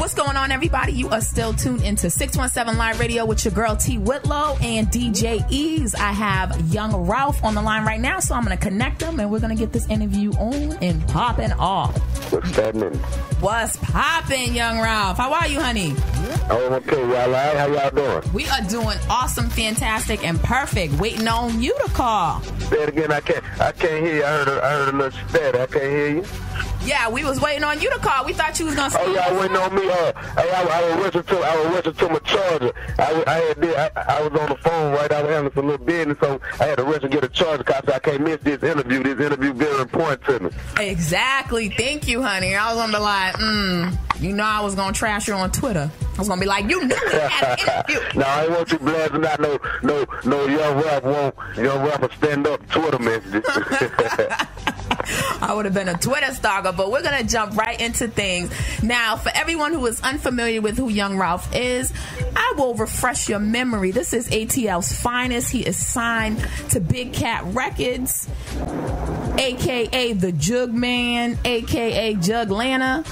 What's going on, everybody? You are still tuned into 617 Live Radio with your girl T.Whitlow and DJ Ease. I have Young Ralph on the line right now, so I'm going to connect them and we're going to get this interview on and popping off. What's happening? What's popping, Young Ralph? How are you, honey? I'm okay, y'all. How y'all doing? We are doing awesome, fantastic, and perfect. Waiting on you to call. Say it again. I can't hear you. I heard a little static. I can't hear you. Yeah, we was waiting on you to call. We thought you was gonna. Oh, y'all waiting on me. I was listening to my charger. I was on the phone, right? I was handling some little business, so I had to rush and get a charger because I can't miss this interview. This interview very important to me. Exactly. Thank you, honey. I was on the line. You know I was gonna trash you on Twitter. I was gonna be like, you knew we had an interview. No, I want you blasting out no Young Ralph won't. Young Ralph will stand up Twitter messages. I would have been a Twitter stalker, but we're going to jump right into things. Now, for everyone who is unfamiliar with who Young Ralph is, I will refresh your memory. This is ATL's finest. He is signed to Big Cat Records, a.k.a. the Juug Man, a.k.a. Juglanta.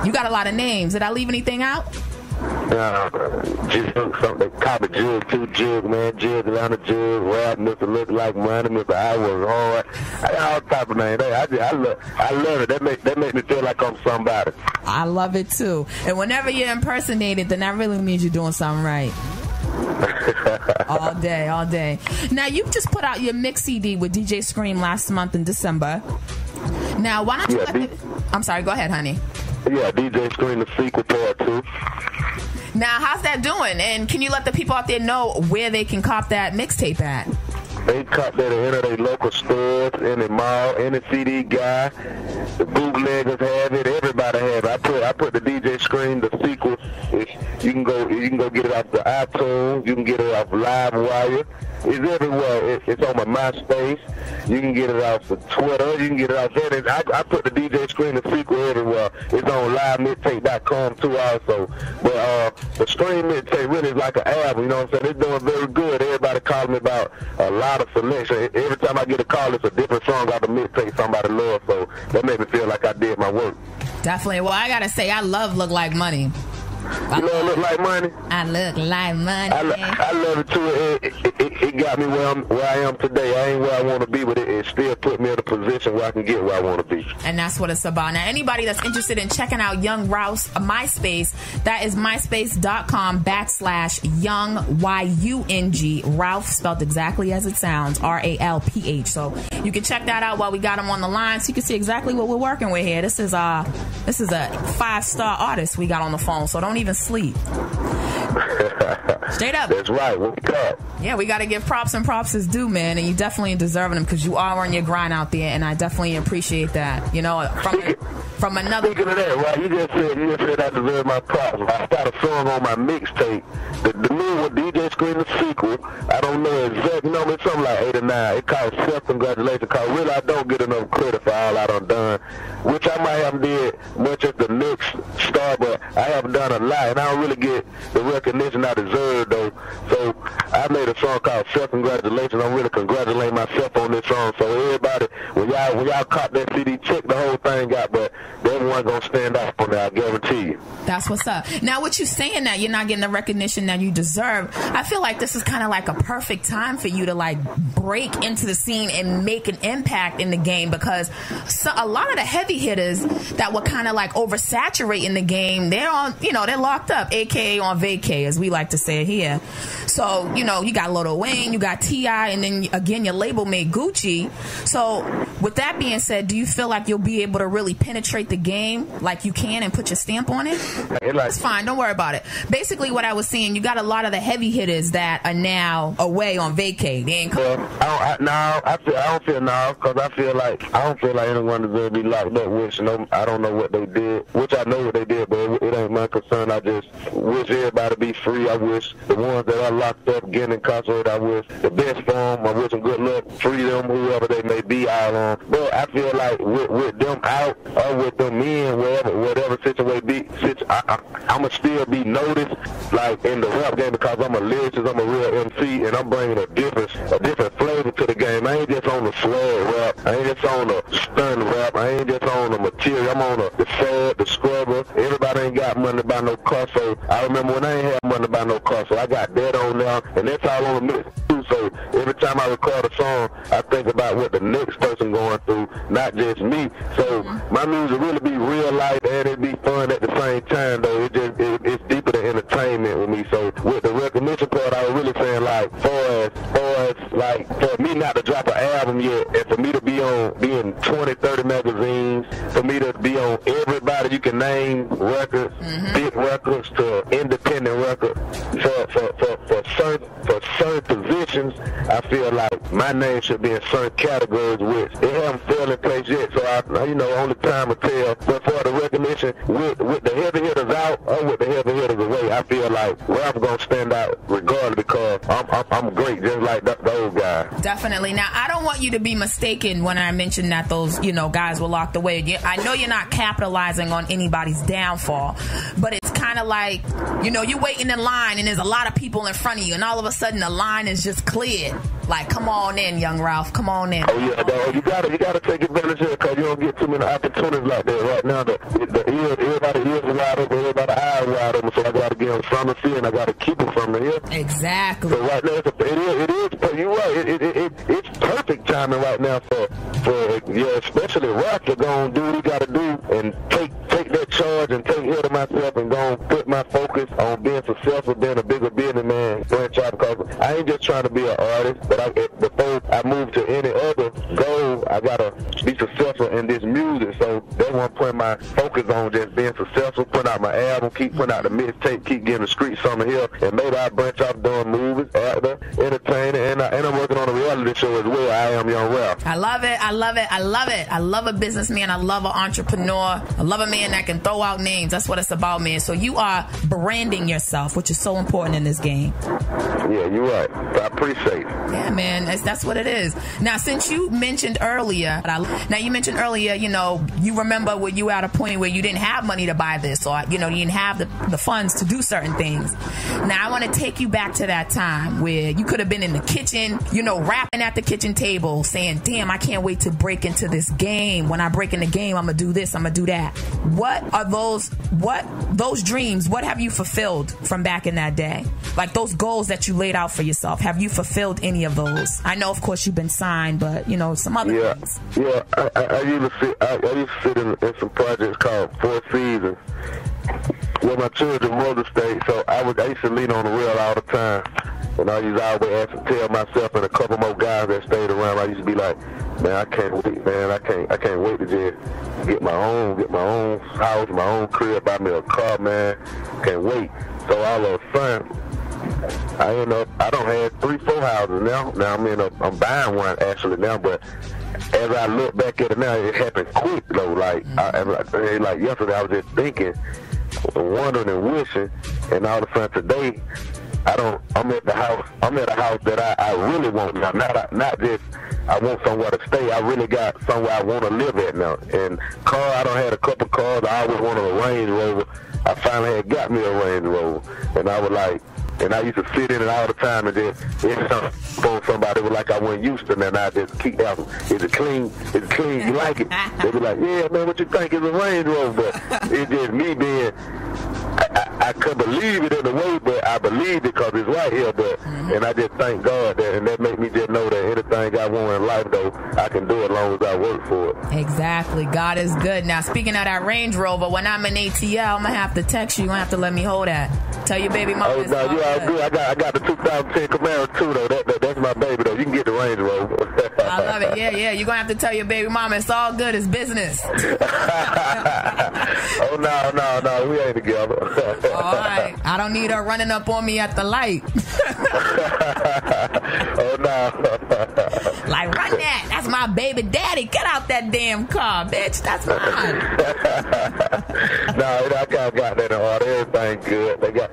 You got a lot of names. Did I leave anything out? Juug, something copy Juug too, Juug, man, Juug, Atlanta, Juug, Rap, Mr. Look Like Money, Mr. I Was Hard, all type of names. I love it. That make me feel like I'm somebody. I love it too. And whenever you're impersonated, then that really means you're doing something right. all day. Now, you just put out your mix CD with DJ Scream last month in December. Now, why don't you I'm sorry, go ahead, honey. Yeah, DJ Scream, the sequel part 2. Now, how's that doing? And can you let the people out there know where they can cop that mixtape at? They cop that at any of their local stores, any mall, any CD guy. The bootleggers have it. Everybody have it. I put the DJ Scream, the sequel. You can go get it off the iTunes. You can get it off LiveWire. It's everywhere. It's on my MySpace. You can get it off the Twitter. You can get it off anything. I put the DJ Scream, the sequel, everywhere. It's on livemixtape.com too also. But the Scream mixtape really is like an album, you know what I'm saying? It's doing very good. Everybody calling me about a lot of selection. Every time I get a call, it's a different song out the mixtape somebody loves. So that made me feel like I did my work. Definitely. Well, I got to say, I love Look Like Money. You know, Look Like Money. I look like money. I love it too. It got me where I am today. I ain't where I want to be, but it still put me in a position where I can get where I want to be. And that's what it's about. Now, anybody that's interested in checking out Young Ralph's MySpace, that is myspace.com/Young YUNG. Ralph spelled exactly as it sounds, RALPH. So you can check that out while we got him on the line, so you can see exactly what we're working with here. This is a 5-star artist we got on the phone. So don't even sleep. Straight up. That's right. Wake up. Yeah, we got to give props and props is due, man, and you definitely deserving them because you are on your grind out there, and I definitely appreciate that. You know, from another. Speaking of that, right? You just said I deserve my props. I started a song on my mixtape. The new one, DJ Scream, the sequel. I don't know exactly. You know, it's something like 8 or 9. It called Self-Congratulations. Cause really, I don't get enough credit for all I done done, which I might have did much as the next star, but I haven't done a lot, and I don't really get the recognition I deserve though. So I made a song called Self-Congratulations. I'm really congratulating myself on this song. So everybody, when y'all caught that CD, check the whole thing out, but everyone gonna stand up on that, I guarantee you. That's what's up. Now, what you saying that you're not getting the recognition that you deserve, I feel like this is kind of like a perfect time for you to like break into the scene and make an impact in the game, because a lot of the heavy hitters that were kind of like oversaturating the game, they're on, they're locked up, aka on vacay, as we like to say it here. So, you got Lil Wayne, you got T.I., and then again your label mate Gucci. So with that being said, do you feel like you'll be able to really penetrate the game like you can and put your stamp on it? It's fine, don't worry about it. Basically what I was saying, you got a lot of the heavy hitters that are now away on vacay. They ain't coming. I don't feel now, because I don't feel like anyone deserves to be locked up, which I don't know what they did, which I know what they did, but it ain't my concern. I just wish everybody be free. I wish the ones that are locked up, getting incarcerated, I wish the best for them. I wish them good luck, freedom, whoever they may be, all now. But I feel like with them out or with them in, whatever situation I'ma still be noticed, like in the rap game, because I'm a lyricist, I'm a real MC, and I'm bringing a different flavor to the game. I ain't just on the swag rap, I ain't just on the stun rap, I ain't just on the material, I'm on the sad, the scrubber. Everybody ain't got money to buy no car, so I remember when I ain't have money to buy no car, so I got that on now, and that's all on the mix too. So every time I record a song, I think about what the next person going through, not just me. So my music really be real life and it be fun at the same time, though. It's deeper than entertainment with me. So with the recognition part, I was really saying, like, for me not to drop an album yet, and for me to be in 20, 30 magazines, for me to be on everybody you can name records, big records to independent records, for certain positions, I feel like my name should be in certain categories, which it haven't fell in place yet. So only time will tell. But for the recognition, with the heavy hitters out or with the heavy hitters away, I feel like rap's gonna stand out regardless, because I'm great, just like those guys. Definitely. Now, I don't want you to be mistaken when I mention that those guys were locked away. I know you're not capitalizing on anybody's downfall, but it's kind of like you're waiting in line and there's a lot of people in front of you, and all of a sudden the line is just cleared. Like, come on in, young Ralph. Come on in. Oh yeah, dog. You gotta take advantage of it, because you don't get too many opportunities like that right now. Everybody ears are wide open, everybody eyes wide open. So I gotta get them from the sea, and I gotta keep them from the ear. Exactly. So right now, it is. You're right. It's perfect timing right now for especially rap to go and do what he gotta do and take that charge and take care of myself and go and put my focus on being successful, being a bigger businessman, branch out, because I ain't just trying to be an artist, but before I move to any other goal, I gotta be successful in this music. So that's what I'm putting my focus on, just being successful, putting out my album, keep putting out the mixtape, keep getting the street summer here, and maybe I branch off doing movies, actor, entertainer, and I'm working on a reality show as well. I Am Young Ralph. I love it. I love it. I love it. I love a businessman. I love an entrepreneur. I love a man that can throw out names. That's what it's about, man. So you are branding yourself, which is so important in this game. Yeah, you're right. I appreciate it. Yeah, man. That's what it is. Now, since you mentioned earlier, you remember when you were at a point where you didn't have money to buy this, or you didn't have the funds to do certain things. Now, I want to take you back to that time where you could have been in the kitchen, rapping at the kitchen table, saying, "Damn, I can't wait to break into this game. When I break in the game, I'm gonna do this, I'm gonna do that." What are those dreams? What have you fulfilled from back in that day? Like those goals that you laid out for yourself. Have you fulfilled any of those? I know, of course, you've been signed, but some other things. Yeah, I used to sit in some projects called Four Seasons, where my children mother stayed. So I used to lean on the rail all the time, and I used to always have to tell myself and a couple more guys that stayed around. I used to be like, "Man, I can't wait, man. I can't wait to just get my own house, my own crib, buy me a car, man. Can't wait." So all of a sudden, I don't have 3-4 houses now. Now I'm buying one actually now, but as I look back at it now, it happened quick though. Like yesterday, I was just thinking, wondering and wishing, and all of a sudden today, I'm at the house. I'm at a house that I really want now. Not just I want somewhere to stay. I really got somewhere I want to live at now. And I don't have a couple cars. I always wanted a Range Rover. I finally had got me a Range Rover, and I was like. And I used to sit in it all the time, and then every time somebody was like I wasn't used to it, and I just keep asking, "Is it clean? Is it clean? You like it?" They be like, "Yeah, man, what you think is a Range Rover?" But it's just me being, I couldn't believe it in a way, but I believe it because it's right here. But and I just thank God that, and that make me just know that anything I want in life, though, I can do it as long as I work for it. Exactly. God is good. Now, speaking of that Range Rover, when I'm in ATL, I'm gonna have to text you. You're gonna have to let me hold that. Tell your baby mama. Oh, no, you all good. I got the 2010 Camaro too, though. That's my baby, though. You can get the Range Rover. I love it. Yeah. You're gonna have to tell your baby mama it's all good. It's business. Oh no, we ain't together. All right. I don't need her running up on me at the light. Oh no. Like, run that. That's my baby daddy. Get out that damn car, bitch. That's mine. No, I got that in order. Everything good. They got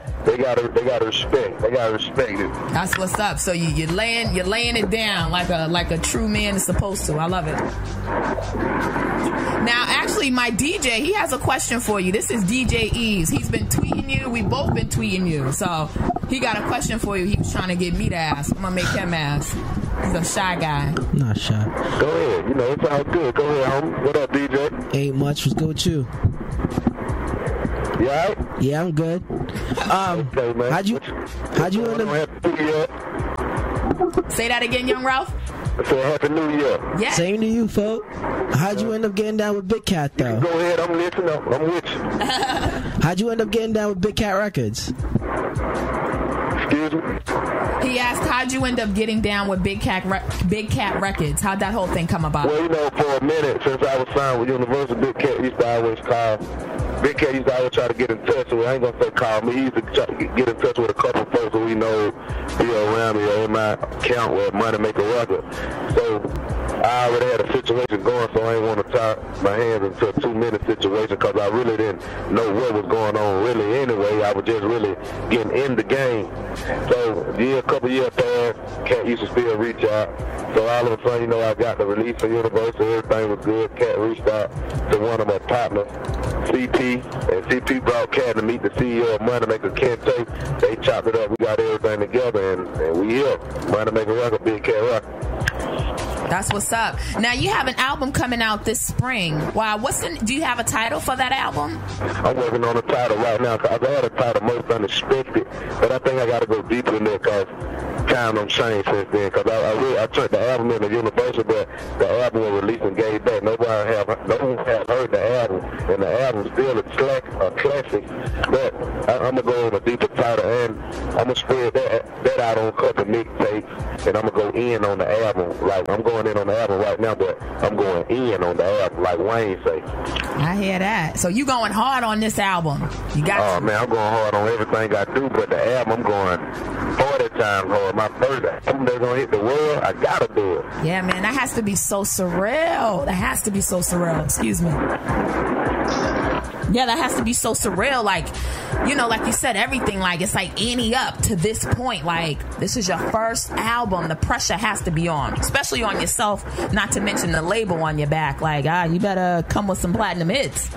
respect. They got to respect it. That's what's up. So you're laying it down like a true man is supposed to. I love it. Now, actually, my DJ, he has a question for you. This is DJ Eves. He's been tweeting you. We've both been tweeting you. So he got a question for you. He was trying to get me to ask. I'm going to make him ask. He's a shy guy. Not shy. Go ahead. You know, it's all good. Go ahead, homie. What up, DJ? Ain't much. What's good with you? You all right? Yeah, I'm good. Okay, man. How'd you end up... Say that again, young Ralph. I said Happy New Year. Yeah. Same to you, folk. How'd you end up getting down with Big Cat, though? Go ahead. I'm listening. I'm with you. How'd you end up getting down with Big Cat Records? Excuse me? He asked, how'd you end up getting down with Big Cat Records? How'd that whole thing come about? Well, you know, for a minute, since I was signed with Universal, Big Cat used to always call. Big Cat used to always try to get in touch with. I ain't gonna say call me. He used to try to get in touch with a couple folks that we know be around me or in my account with Money Make a Record. So I already had a situation going, so I ain't want to tie my hands into a 2-minute situation because I really didn't know what was going on really anyway. I was just really getting in the game. So a couple years passed, Cat used to still reach out. So all of a sudden, you know, I got the release from Universal. Everything was good. Cat reached out to one of my partners, CP, and CP brought Cat to meet the CEO of Money Maker, Kente. They chopped it up. We got everything together, and we here. Money Maker Record, Big Cat Record. That's what's up. Now, you have an album coming out this spring. Wow, do you have a title for that album? I'm working on a title right now. I had a title, Most Unexpected, but I think I got to go deeper in there because time don't change since then. Because I turned the album into Universal, but the album was released and gave back. No one has heard the album, and the album still a classic. But I'm going to go on a deeper title, and I'm going to spread that out on a couple mixtapes, and I'm going to go in on the album. Like, I'm going in on the album right now, but I'm going in on the album, like Wayne say. I hear that. So you going hard on this album. You got Oh, man, I'm going hard on everything I do, but the album, I'm going 40 times hard. My first album that's going to hit the world, I got to do it. Yeah, man, that has to be so surreal. That has to be so surreal. Excuse me. Yeah, that has to be so surreal. Like, you know, like you said, everything, like, it's like any up to this point. Like, this is your first album. The pressure has to be on, especially on yourself, not to mention the label on your back. Like, you better come with some platinum hits.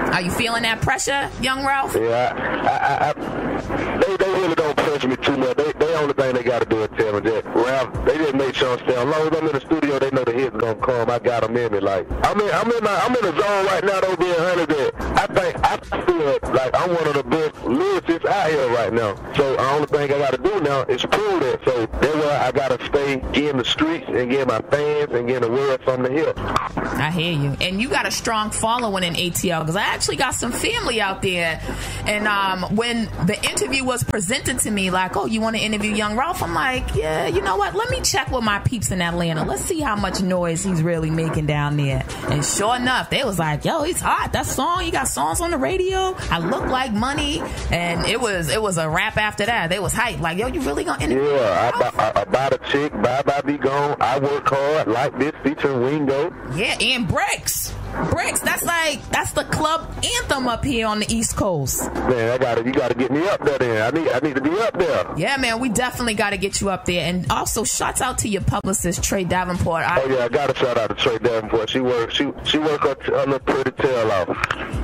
Are you feeling that pressure, young Ralph? Yeah, they really don't pressure me too much. The only thing they got to do is tell me that, Ralph, they just make sure I'm staying. As long as I'm in the studio, they know the hits gonna come. I got them in me. Like, I'm in the zone right now, though, being honest. I feel like I'm one of the best lyricists out here right now. So the only thing I got to do now is prove that. So that's why I got to stay in the streets and get my fans and get the word from the hill. I hear you. And you got a strong following in ATL, because I actually got some family out there. And when the interview was presented to me, like, oh, you want to interview young Ralph? I'm like, yeah, you know what? Let me check with my peeps in Atlanta. Let's see how much noise he's really making down there. And sure enough, they was like, yo, he's hot. That song, you got songs on the radio. I look like money. And it was a rap after that. They was hyped. Like, yo, you really gonna interview I bought a chick, bye be gone. I work hard, like this, featuring Wingo. Yeah, and Bricks, that's the club anthem up here on the East Coast. Man, you gotta get me up there then. I need to be up there. Yeah, man, we definitely gotta get you up there. And also, shouts out to your publicist, Trey Davenport. I gotta shout out to Trey Davenport. She work her little pretty tail off.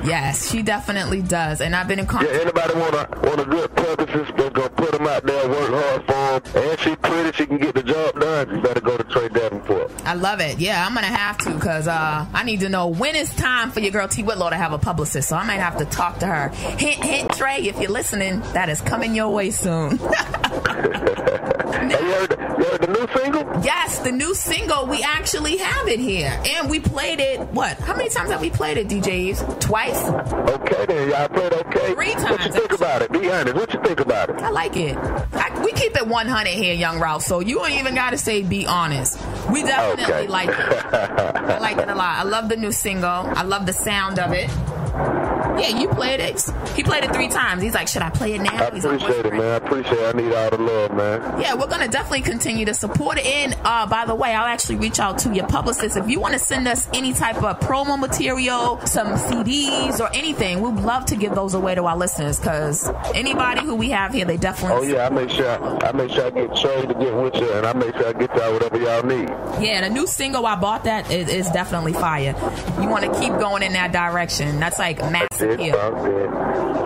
Yes, she definitely does. And I've been in contact. Yeah, anybody want a good publicist that's gonna put them out there, work hard for them, and she pretty, she can get the job done. You better go to Trey Davenport. I love it. Yeah, I'm gonna have to, because I need to know when it's time for your girl T.Whitlow to have a publicist. So I might have to talk to her. Hint, hint, Trey, if you're listening, that is coming your way soon. Have you heard the new single? Yes, the new single. We actually have it here. And we played it, how many times have we played it, DJs? Twice? Okay, then. Y'all played okay. 3 times. What you think about it? Be honest. What you think about it? I like it. We keep it 100 here, young Ralph, so you ain't even got to say be honest. We definitely like it. I like it a lot. I love the new single. I love the sound of it. Yeah, you played it. He played it 3 times. He's like, should I play it now? I appreciate it, man. I appreciate it. I need all the love, man. Yeah, we're going to definitely continue to support it. And by the way, I'll actually reach out to your publicist. If you want to send us any type of promo material, some CDs or anything, we'd love to give those away to our listeners, because anybody who we have here, they definitely... Oh, yeah, I make sure I get Trey to get with you, and I make sure I get y'all whatever y'all need. Yeah, the new single, I Bought That, is definitely fire. You want to keep going in that direction. That's like massive appeal.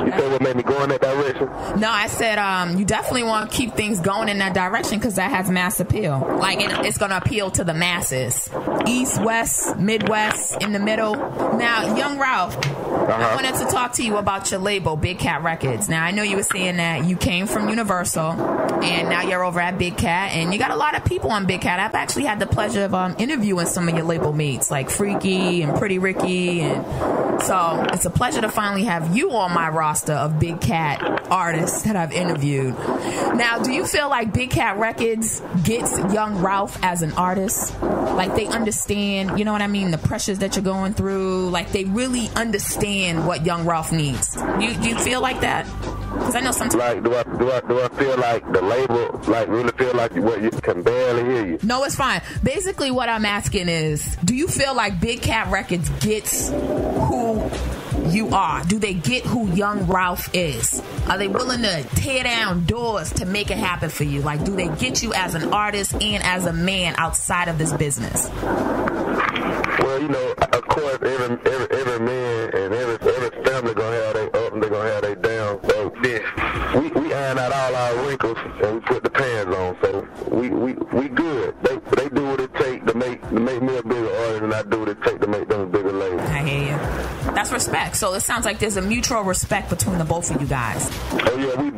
You said what made me go in that direction? No, I said you definitely want to keep things going in that direction, because that has mass appeal. Like, it's going to appeal to the masses. East, West, Midwest, in the middle. Now, Young Ralph, I wanted to talk to you about your label, Big Cat Records. Now, I know you were saying that you came from Universal, and now you're over at Big Cat, and you got a lot of people on Big Cat. I've actually had the pleasure of interviewing some of your label mates, like Freaky and Pretty Ricky, and so it's a pleasure to finally have you on my roster of Big Cat artists that I've interviewed. Now, do you feel like Big Cat Records gets Young Ralph as an artist? Like, they understand, you know what I mean, the pressures that you're going through? Like, they really understand what Young Ralph needs. Do you feel like that? Because I know sometimes... Like, do I feel like the label, like, really feel like what you can barely hear you? No, it's fine. Basically, what I'm asking is, do you feel like Big Cat Records gets who you are? Do they get who Young Ralph is? Are they willing to tear down doors to make it happen for you? Like, do they get you as an artist and as a man outside of this business? Well, you know, of course, every man and every family gonna have their up and they're gonna have their down. So yeah, we iron out all our wrinkles and we put the pants on. So we good. They do what it takes to make me a bigger artist, and I do what it takes to make them a bigger label. I hear you. That's respect. So it sounds like there's a mutual respect between the both of you guys. Oh yeah, we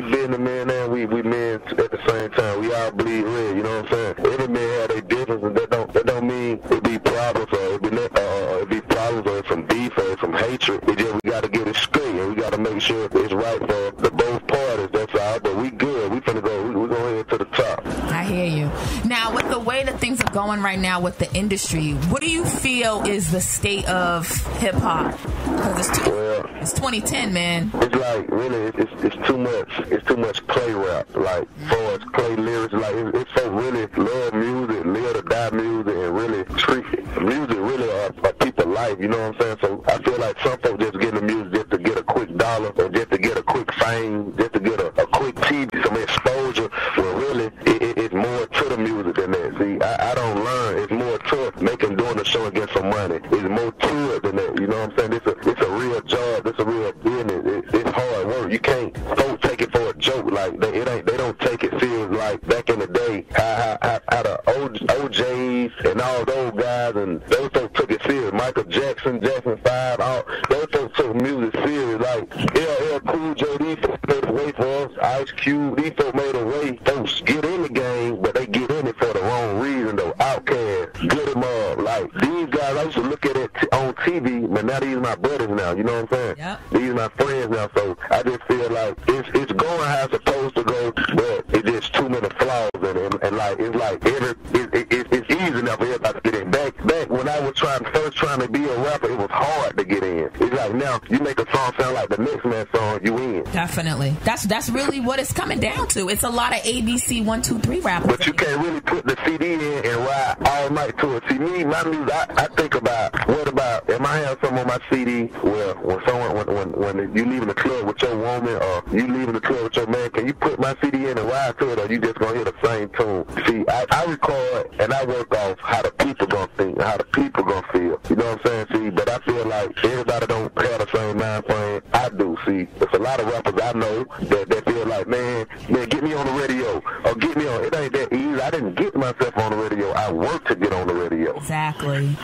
been the men and we men at the same time. We all bleed red. You know what I'm saying? Every man have their difference, and that don't mean it be problems or it be problems or some beef or some hatred. We got to get it straight, and we got to make sure it's right for the both parties. That's all. But we good. We finna go. We gonna head to the top. I hear you. Now, with the way that things are going right now with the industry, what do you feel is the state of hip hop? Because it's 2010, man. It's like really, it's too much. It's too much play rap. Like, for us, play lyrics. Like, it's so really love music, live to die music, and really treat music really a people's life. You know what I'm saying? So I feel like some folks just getting the music just to get a quick dollar, or just to get a quick fame, just to get a quick TV, some exposure. Well, really, it's more to the music than that. See, I don't learn. It's more to doing the show and get some money. It's more to it than that. You know what I'm saying? It's a real job. It's a real business. It's hard work. You can't folks take it for a joke. Like, they don't take it serious. Like back in the day, how the OJs and all those guys, and those folks took it serious. Michael Jackson, Jackson 5, those folks took music serious. Like LL Cool J, these folks made a way for us. Ice Cube, these folks made a way. Folks get in the game, but they get in it for the wrong reason though. Outkast, get them up. Like, these guys, I used to look at it on TV, but now these my buddies now. You know what I'm saying? Yep. These my friends now. So I just feel like it's going how it's supposed to go, but it's just too many flaws in it. And like, it's like it's easy enough for everybody to get in. Back when I was first trying to be a rapper, it was hard to get in. It's like now you make a song sound like the next man's song, you in. Definitely. That's really what it's coming down to. It's a lot of ABC 1, 2, 3 rappers. But you can't really put the CD in and ride all night to it. See, me, my music, I think about, what about, am I have something on my CD? Well, when you leaving the club with your woman, or you leaving the club with your man, can you put my CD in and ride to it, or you just gonna hear the same tune? See, I record and I work off how the people gonna think, how the people gonna feel. You know what I'm saying? See, but I feel like everybody don't have the same mind frame I do. See, there's a lot of rappers I know that feel like, man, get me on the radio, or get me on. It ain't that easy. I didn't get myself on the radio. I worked to get on the radio. Exactly.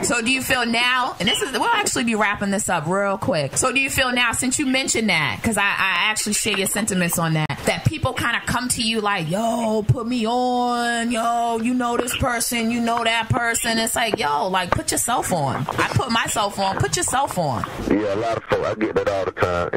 So do you feel now, and we'll actually be wrapping this up real quick. So do you feel now, since you mentioned that, because I actually share your sentiments on that people kind of come to you like, yo, put me on, yo, you know this person, you know that person. It's like, yo, like, put yourself on. I put myself on. Put yourself on. Yeah, a lot of folks, I get that all the time.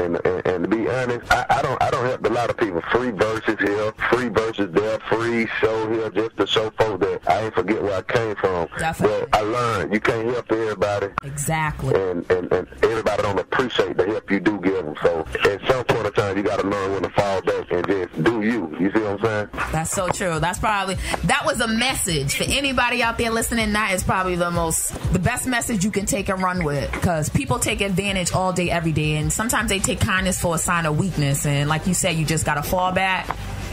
And to be honest, I don't help a lot of people. Free verses here, free verses there, free show here, just to show folks that I ain't forget where I came from. Definitely. But I learned you can't help everybody. Exactly. And everybody don't appreciate the help you do give them. So at some point in time, you got to learn when to fall back and just do you. You see what I'm saying? That's so true. That was a message for anybody out there listening. That is probably the best message you can take and run with, because people take advantage all day, every day, and sometimes they take kindness for a sign of weakness. And like you said, you just got to fall back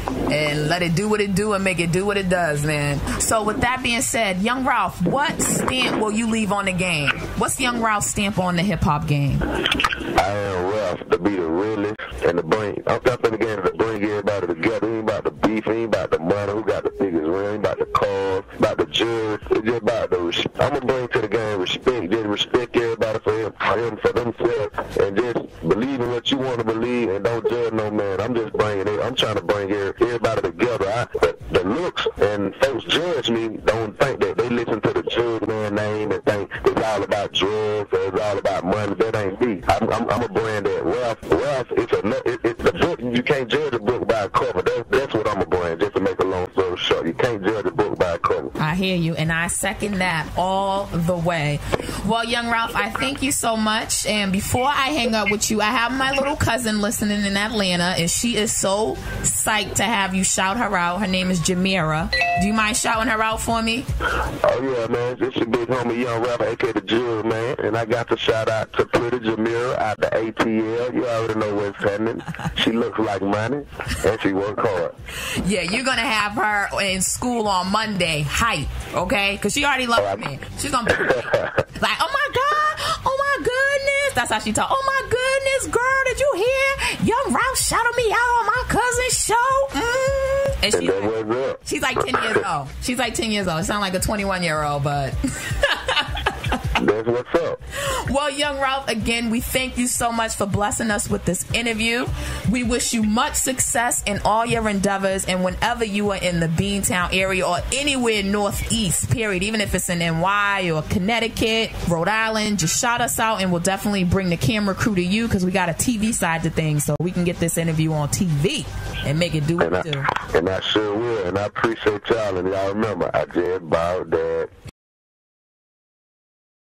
and let it do what it do and make it do what it does, man. So with that being said, Young Ralph, what stamp will you leave on the game? What's Young Ralph's stamp on the hip-hop game? I am Ralph to be the realest and to bring, I'm in the game to bring everybody together. Ain't about the beef, ain't about the money, who got the biggest ring, ain't about the cars, about the jury. It's just about the respect. I'm going to bring to the game respect. Just respect everybody for him, for themselves, and just believe in what you want to believe and don't judge no man. I'm just bringing it. I'm trying to bring everybody together. The looks and folks judge me, don't think that they listen to the Juug man name and think it's all about drugs or it's all about money. That ain't me. I'm a brand that Ralph, it's the book. You can't judge a book by a cover. That's what I'm a brand, just to make a long story short. You can't judge a book by a cover. I hear you, and I second that all the way. Well, Young Ralph, I thank you so much. And before I hang up with you, I have my little cousin listening in Atlanta, and she is so psyched to have you shout her out. Her name is Jamira. Do you mind shouting her out for me? Oh, yeah, man. This your big homie, Young Ralph, a.k.a. the Juug, man. And I got to shout out to pretty Jamira out the ATL. You already know what's happening. She looks like money, and she work hard. Yeah, you're going to have her in school on Monday, hype, okay? Because she already loves me. She's going to be like, oh, my God, oh, my goodness. That's how she talk. Oh, my goodness, girl, did you hear? Young Ralph shouted me out on my cousin's show. And she's like 10 years old. She's like 10 years old. It sounds like a 21-year-old, but... That's what's up. Well, Young Ralph, again, we thank you so much for blessing us with this interview. We wish you much success in all your endeavors, and whenever you are in the Beantown area or anywhere northeast, period, even if it's in NY or Connecticut, Rhode Island, just shout us out, and we'll definitely bring the camera crew to you, because we got a TV side to things, so we can get this interview on TV and make it do what it do. And I sure will, and I appreciate y'all, and y'all remember, I just bought that.